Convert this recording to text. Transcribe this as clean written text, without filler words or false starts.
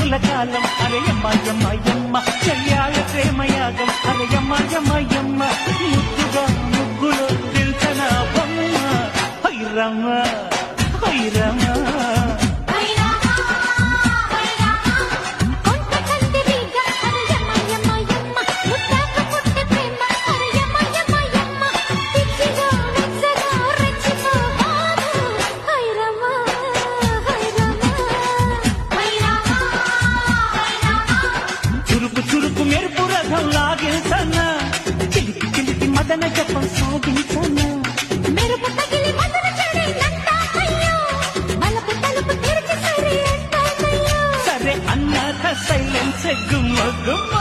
చినుకుల కాలం అరయమ్మ యమ్మ యమ్మ చెయ్యాల ప్రేమయాగం అరయమ్మ యమ్మ యమ్మ ముద్దుగా ముగ్గులో నిల్చన బొమ్మ హైరమ్మ హైరమ్మ చురుకు మెరుపు రథం లాగించన చిలికి చిలికి మదన జపం సాగించన మెరుపు తగిలి మదన చెడేనంటామయ్యో బలపు తలుపు తెరిచి సరే అంటామయ్యో సరే అన్నాక సైలెన్స్ గుమ్మ గుమ్మ